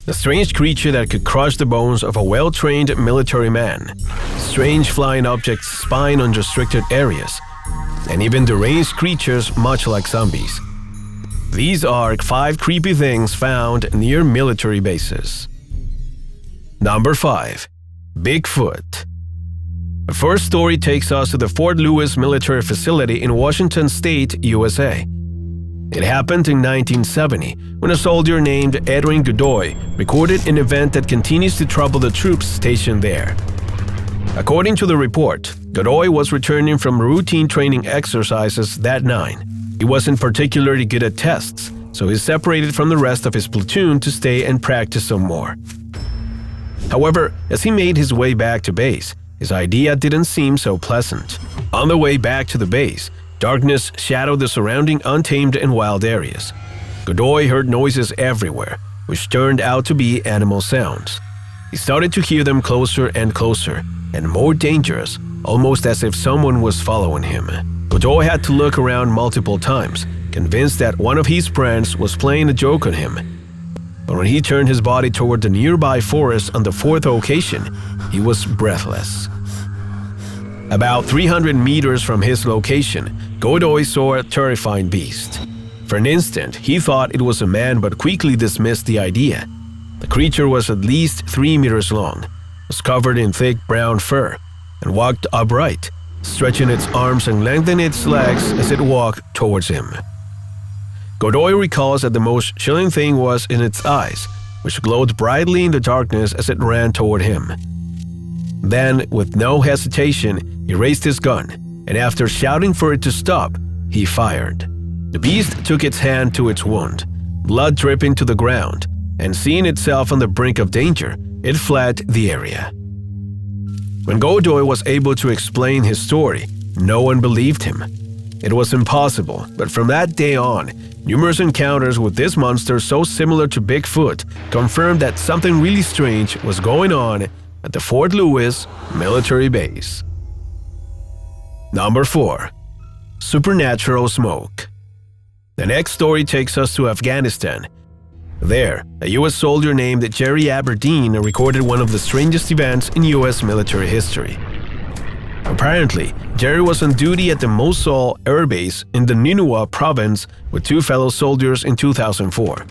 A strange creature that could crush the bones of a well-trained military man, strange flying objects spying on restricted areas, and even deranged creatures much like zombies. These are 5 creepy things found near military bases. Number 5. Bigfoot. The first story takes us to the Fort Lewis military facility in Washington State, USA. It happened in 1970 when a soldier named Edwin Godoy recorded an event that continues to trouble the troops stationed there. According to the report, Godoy was returning from routine training exercises that night. He wasn't particularly good at tests, so he separated from the rest of his platoon to stay and practice some more. However, as he made his way back to base, his idea didn't seem so pleasant. On the way back to the base, darkness shadowed the surrounding untamed and wild areas. Godoy heard noises everywhere, which turned out to be animal sounds. He started to hear them closer and closer, and more dangerous, almost as if someone was following him. Godoy had to look around multiple times, convinced that one of his friends was playing a joke on him. But when he turned his body toward the nearby forest on the 4th occasion, he was breathless. About 300 meters from his location, Godoy saw a terrifying beast. For an instant, he thought it was a man but quickly dismissed the idea. The creature was at least 3 meters long, was covered in thick brown fur, and walked upright, stretching its arms and lengthening its legs as it walked towards him. Godoy recalls that the most chilling thing was in its eyes, which glowed brightly in the darkness as it ran toward him. Then, with no hesitation, he raised his gun, and after shouting for it to stop, he fired. The beast took its hand to its wound, blood dripping to the ground, and seeing itself on the brink of danger, it fled the area. When Godoy was able to explain his story, no one believed him. It was impossible, but from that day on, numerous encounters with this monster so similar to Bigfoot confirmed that something really strange was going on at the Fort Lewis military base. Number 4. Supernatural smoke. The next story takes us to Afghanistan. There, a U.S. soldier named Jerry Aberdeen recorded one of the strangest events in U.S. military history. Apparently, Jerry was on duty at the Mosul Air Base in the Nineveh province with 2 fellow soldiers in 2004.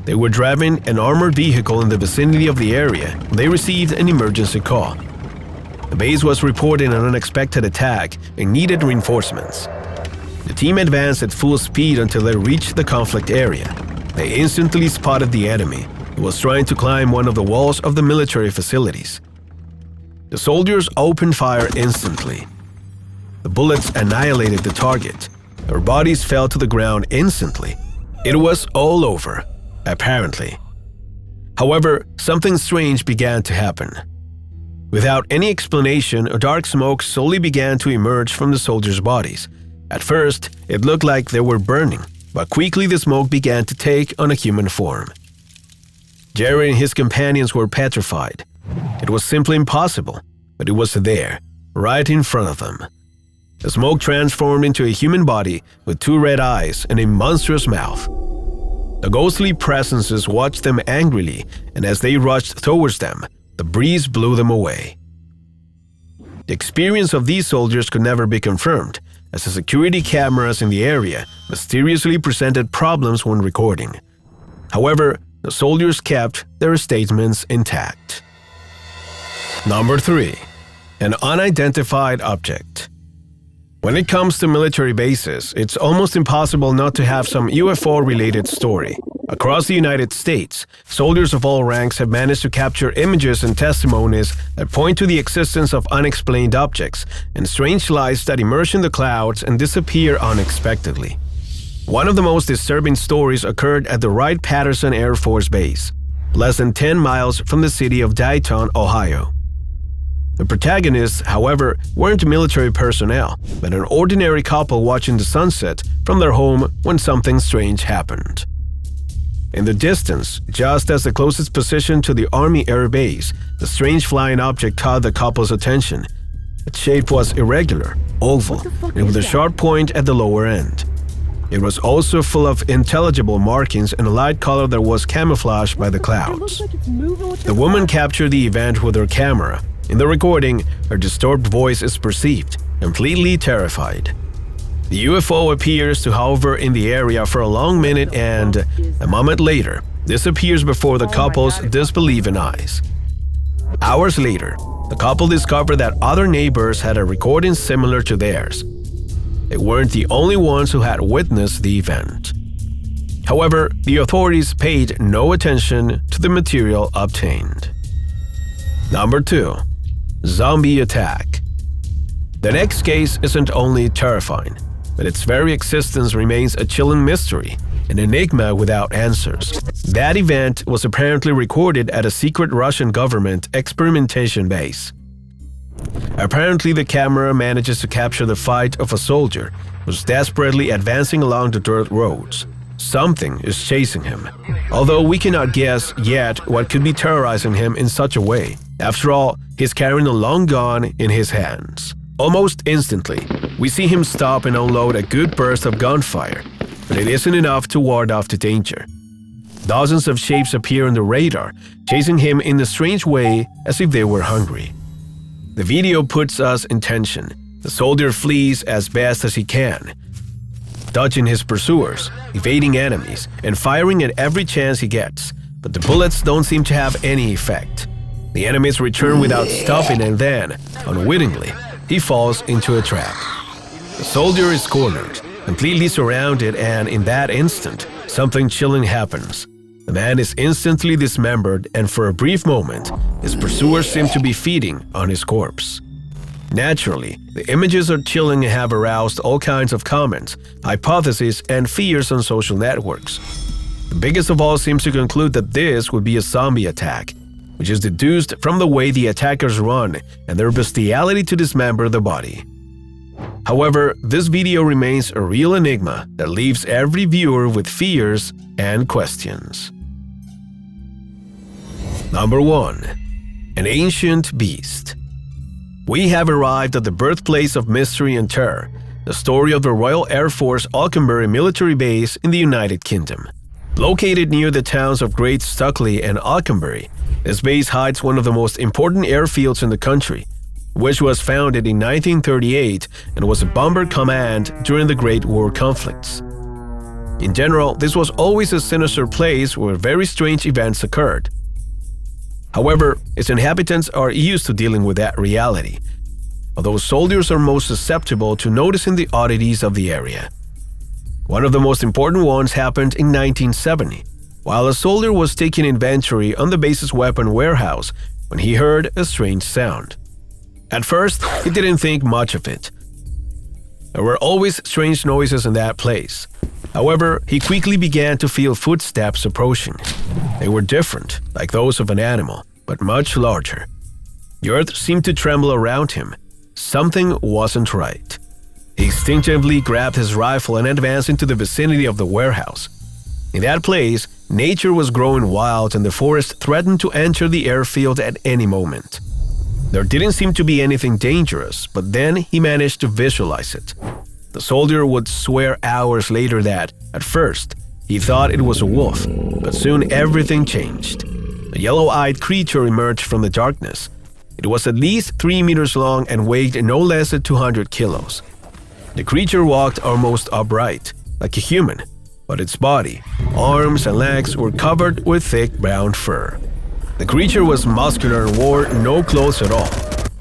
They were driving an armored vehicle in the vicinity of the area when they received an emergency call. The base was reporting an unexpected attack and needed reinforcements. The team advanced at full speed until they reached the conflict area. They instantly spotted the enemy, who was trying to climb one of the walls of the military facilities. The soldiers opened fire instantly. The bullets annihilated the target. Their bodies fell to the ground instantly. It was all over, apparently. However, something strange began to happen. Without any explanation, a dark smoke slowly began to emerge from the soldiers' bodies. At first, it looked like they were burning, but quickly the smoke began to take on a human form. Jerry and his companions were petrified. It was simply impossible, but it was there, right in front of them. The smoke transformed into a human body with 2 red eyes and a monstrous mouth. The ghostly presences watched them angrily, and as they rushed towards them, the breeze blew them away. The experience of these soldiers could never be confirmed, as the security cameras in the area mysteriously presented problems when recording. However, the soldiers kept their statements intact. Number 3. An unidentified object. When it comes to military bases, it's almost impossible not to have some UFO-related story. Across the United States, soldiers of all ranks have managed to capture images and testimonies that point to the existence of unexplained objects and strange lights that emerge in the clouds and disappear unexpectedly. One of the most disturbing stories occured at the Wright-Patterson Air Force Base, less than 10 miles from the city of Dayton, Ohio. The protagonists, however, weren't military personnel, but an ordinary couple watching the sunset from their home when something strange happened. In the distance, just as the closest position to the Army Air Base, the strange flying object caught the couple's attention. Its shape was irregular, oval, and with a sharp point at the lower end. It was also full of intelligible markings in a light color that was camouflaged by the clouds. The woman captured the event with her camera. In the recording, her disturbed voice is perceived, completely terrified. The UFO appears to hover in the area for a long minute and, a moment later, disappears before the couple's disbelieving eyes. Hours later, the couple discovered that other neighbors had a recording similar to theirs. They weren't the only ones who had witnessed the event. However, the authorities paid no attention to the material obtained. Number 2. Zombie attack. The next case isn't only terrifying, but its very existence remains a chilling mystery, an enigma without answers. That event was apparently recorded at a secret Russian government experimentation base. Apparently, the camera manages to capture the fight of a soldier who's desperately advancing along the dirt roads. Something is chasing him, although we cannot guess yet what could be terrorizing him in such a way. After all, he's carrying a long gun in his hands. Almost instantly, we see him stop and unload a good burst of gunfire, but it isn't enough to ward off the danger. Dozens of shapes appear on the radar, chasing him in a strange way as if they were hungry. The video puts us in tension. The soldier flees as best as he can, dodging his pursuers, evading enemies, and firing at every chance he gets, but the bullets don't seem to have any effect. The enemies return without stopping, and then, unwittingly, he falls into a trap. The soldier is cornered, completely surrounded, and in that instant, something chilling happens. The man is instantly dismembered, and for a brief moment, his pursuers seem to be feeding on his corpse. Naturally, the images are chilling and have aroused all kinds of comments, hypotheses, and fears on social networks. The biggest of all seems to conclude that this would be a zombie attack, which is deduced from the way the attackers run and their bestiality to dismember the body. However, this video remains a real enigma that leaves every viewer with fears and questions. Number 1. An ancient beast. We have arrived at the birthplace of mystery and terror, the story of the Royal Air Force Alconbury military base in the United Kingdom. Located near the towns of Great Stockley and Alconbury, this base hides one of the most important airfields in the country, which was founded in 1938 and was a bomber command during the Great War conflicts. In general, this was always a sinister place where very strange events occurred. However, its inhabitants are used to dealing with that reality, although soldiers are most susceptible to noticing the oddities of the area. One of the most important ones happened in 1970, while a soldier was taking inventory on the base's weapon warehouse when he heard a strange sound. At first, he didn't think much of it. There were always strange noises in that place. However, he quickly began to feel footsteps approaching. They were different, like those of an animal, but much larger. The earth seemed to tremble around him. Something wasn't right. He instinctively grabbed his rifle and advanced into the vicinity of the warehouse. In that place, nature was growing wild and the forest threatened to enter the airfield at any moment. There didn't seem to be anything dangerous, but then he managed to visualize it. The soldier would swear hours later that, at first, he thought it was a wolf, but soon everything changed. A yellow-eyed creature emerged from the darkness. It was at least 3 meters long and weighed no less than 200 kilos. The creature walked almost upright, like a human, but its body, arms, and legs were covered with thick brown fur. The creature was muscular and wore no clothes at all,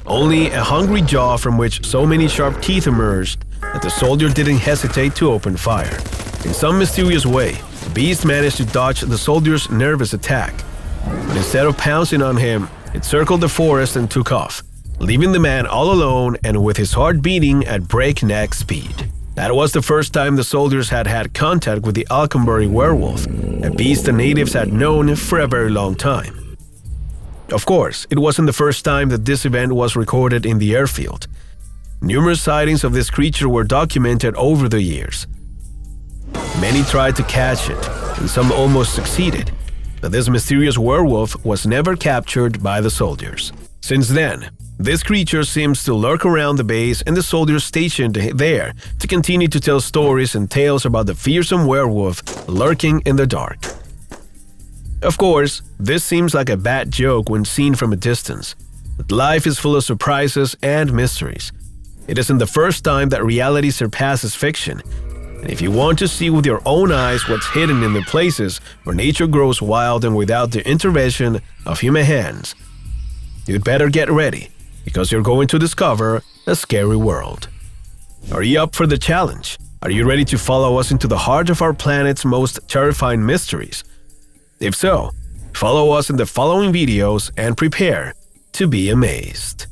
only a hungry jaw from which so many sharp teeth emerged that the soldier didn't hesitate to open fire. In some mysterious way, the beast managed to dodge the soldier's nervous attack, but instead of pouncing on him, it circled the forest and took off, leaving the man all alone and with his heart beating at breakneck speed. That was the first time the soldiers had had contact with the Alconbury werewolf, a beast the natives had known for a very long time. Of course, it wasn't the first time that this event was recorded in the airfield. Numerous sightings of this creature were documented over the years. Many tried to catch it, and some almost succeeded, but this mysterious werewolf was never captured by the soldiers. Since then, This creature seems to lurk around the base and the soldiers stationed there to continue to tell stories and tales about the fearsome werewolf lurking in the dark. Of course, this seems like a bad joke when seen from a distance, but life is full of surprises and mysteries. It isn't the first time that reality surpasses fiction, and if you want to see with your own eyes what's hidden in the places where nature grows wild and without the intervention of human hands, you'd better get ready, because you're going to discover a scary world. Are you up for the challenge? Are you ready to follow us into the heart of our planet's most terrifying mysteries? If so, follow us in the following videos and prepare to be amazed.